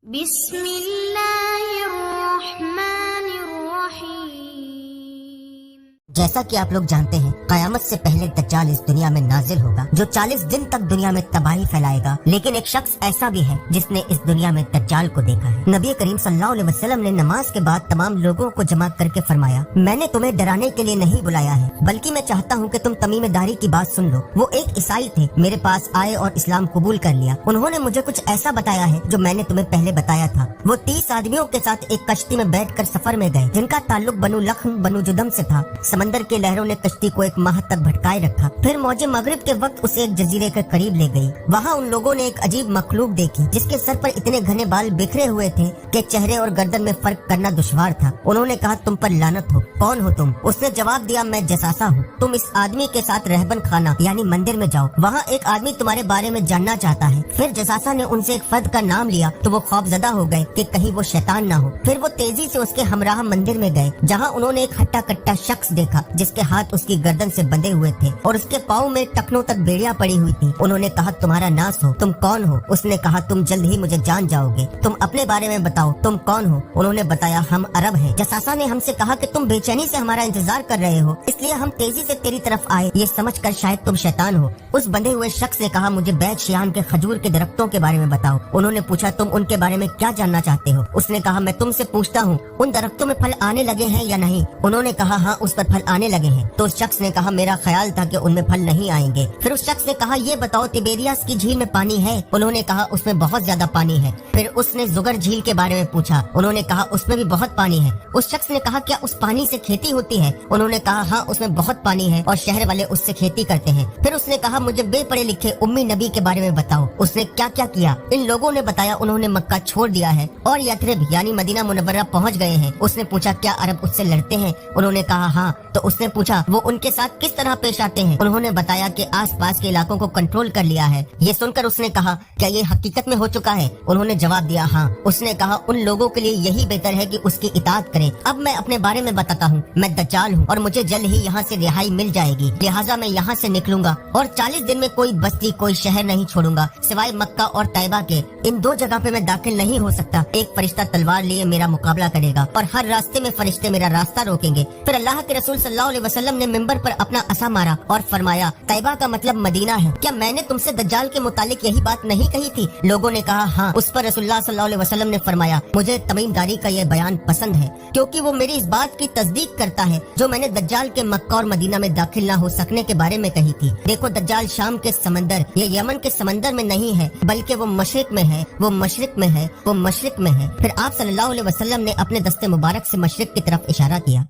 بسم اللہ الرحمن الرحیم۔ جیسا کہ آپ لوگ جانتے ہیں قیامت سے پہلے دجال اس دنیا میں نازل ہوگا جو 40 دن تک دنیا میں تباہی پھیلائے گا، لیکن ایک شخص ایسا بھی ہے جس نے اس دنیا میں دجال کو دیکھا ہے۔ نبی کریم صلی اللہ علیہ وسلم نے نماز کے بعد تمام لوگوں کو جمع کر کے فرمایا، میں نے تمہیں ڈرانے کے لیے نہیں بلایا ہے بلکہ میں چاہتا ہوں کہ تم تمیم داری کی بات سن لو۔ وہ ایک عیسائی تھے، میرے پاس آئے اور اسلام قبول کر لیا۔ انہوں نے مجھے کچھ ایسا بتایا ہے جو میں نے تمہیں پہلے بتایا تھا۔ وہ 30 آدمیوں کے ساتھ ایک کشتی میں بیٹھ کر سفر میں گئے جن کا تعلق بنو لخم بنو جدم سے تھا۔ سمندر کے لہروں نے کشتی کو ایک ماہ تک بھٹکائے رکھا، پھر موج مغرب کے وقت اسے ایک جزیرے کے قریب لے گئی۔ وہاں ان لوگوں نے ایک عجیب مخلوق دیکھی جس کے سر پر اتنے گھنے بال بکھرے ہوئے تھے کہ چہرے اور گردن میں فرق کرنا دشوار تھا۔ انہوں نے کہا، تم پر لعنت ہو، کون ہو تم؟ اس نے جواب دیا، میں جساسا ہوں۔ تم اس آدمی کے ساتھ رہبن خانہ یعنی مندر میں جاؤ، وہاں ایک آدمی تمہارے بارے میں جاننا چاہتا ہے۔ پھر جساسا نے ان سے ایک فرد کا نام لیا تو وہ خوف زدہ ہو گئے کہ کہیں وہ شیطان نہ ہو۔ پھر وہ تیزی سے اس کے ہمراہ مندر میں گئے جہاں انہوں نے ایک ہٹا کٹا شخص دیکھا جس کے ہاتھ اس کی گردن سے بندھے ہوئے تھے اور اس کے پاؤں میں ٹخنوں تک بیڑیاں پڑی ہوئی تھی۔ انہوں نے کہا، تمہارا ناس ہو، تم کون ہو؟ اس نے کہا، تم جلد ہی مجھے جان جاؤ گے، تم اپنے بارے میں بتاؤ، تم کون ہو؟ انہوں نے بتایا، ہم عرب ہیں۔ جساسا نے ہم سے کہا کہ تم بے چینی سے ہمارا انتظار کر رہے ہو، اس لیے ہم تیزی سے تیری طرف آئے، یہ سمجھ کر شاید تم شیطان ہو۔ اس بندھے ہوئے شخص نے کہا، مجھے بیت شیان کے کھجور کے درختوں کے بارے میں بتاؤ۔ انہوں نے پوچھا، تم ان کے بارے میں کیا جاننا چاہتے ہو؟ اس نے کہا، میں تم سے پوچھتا ہوں ان درختوں میں پھل آنے لگے ہیں یا نہیں؟ انہوں نے کہا، ہاں اس پر پھل آنے لگے ہیں۔ تو اس شخص نے کہا، میرا خیال تھا کہ ان میں پھل نہیں آئیں گے۔ پھر اس شخص نے کہا، یہ بتاؤ تیبیریاس کی جھیل میں پانی ہے؟ انہوں نے کہا، اس میں بہت زیادہ پانی ہے۔ پھر اس نے زگر جھیل کے بارے میں پوچھا، انہوں نے کہا، اس میں بھی بہت پانی ہے۔ اس شخص نے کہا، کیا اس پانی سے کھیتی ہوتی ہے؟ انہوں نے کہا، ہاں اس میں بہت پانی ہے اور شہر والے اس سے کھیتی کرتے ہیں۔ پھر اس نے کہا، مجھے بے پڑھے لکھے امی نبی کے بارے میں بتاؤ، اس نے کیا کیا کیا؟ ان لوگوں نے بتایا، انہوں نے مکہ چھوڑ دیا ہے اور یثرب یعنی مدینہ منورہ پہنچ گئے ہیں۔ اس نے پوچھا، کیا عرب اس سے لڑتے ہیں؟ انہوں نے کہا، ہاں۔ تو اس نے پوچھا، وہ ان کے ساتھ کس طرح پیش آتے ہیں؟ انہوں نے بتایا کہ آس پاس کے علاقوں کو کنٹرول کر لیا ہے۔ یہ سن کر اس نے کہا، کیا یہ حقیقت میں ہو چکا ہے؟ انہوں نے جواب دیا، ہاں۔ اس نے کہا، ان لوگوں کے لیے یہی بہتر ہے کہ اس کی اطاعت کریں۔ اب میں اپنے بارے میں بتاتا ہوں، میں دجال ہوں اور مجھے جلد ہی یہاں سے رہائی مل جائے گی، لہٰذا میں یہاں سے نکلوں گا اور 40 دن میں کوئی بستی کوئی شہر نہیں چھوڑوں گا سوائے مکہ اور طیبہ کے۔ ان 2 جگہ پہ میں داخل نہیں ہو سکتا۔ ایک فرشتہ تلوار لیے میرا مقابلہ کرے گا اور ہر راستے میں فرشتے میرا راستہ روکیں گے۔ پھر اللہ کے رسول صلی اللہ علیہ وسلم نے منبر پر اپنا عصا مارا اور فرمایا، طیبہ کا مطلب مدینہ ہے، کیا میں نے تم سے دجال کے متعلق یہی بات نہیں کہی تھی؟ لوگوں نے کہا، ہاں۔ اس پر رسول اللہ صلی اللہ علیہ وسلم نے فرمایا، مجھے تمیم داری کا یہ بیان پسند ہے کیونکہ وہ میری اس بات کی تصدیق کرتا ہے جو میں نے دجال کے مکہ اور مدینہ میں داخل نہ ہو سکنے کے بارے میں کہی تھی۔ دیکھو، دجال شام کے سمندر یا یمن کے سمندر میں نہیں ہے بلکہ وہ مشرق میں ہے، وہ مشرق میں ہے، وہ مشرق میں ہے۔ پھر آپ صلی اللہ علیہ وسلم نے اپنے دستے مبارک سے مشرق کی طرف اشارہ کیا۔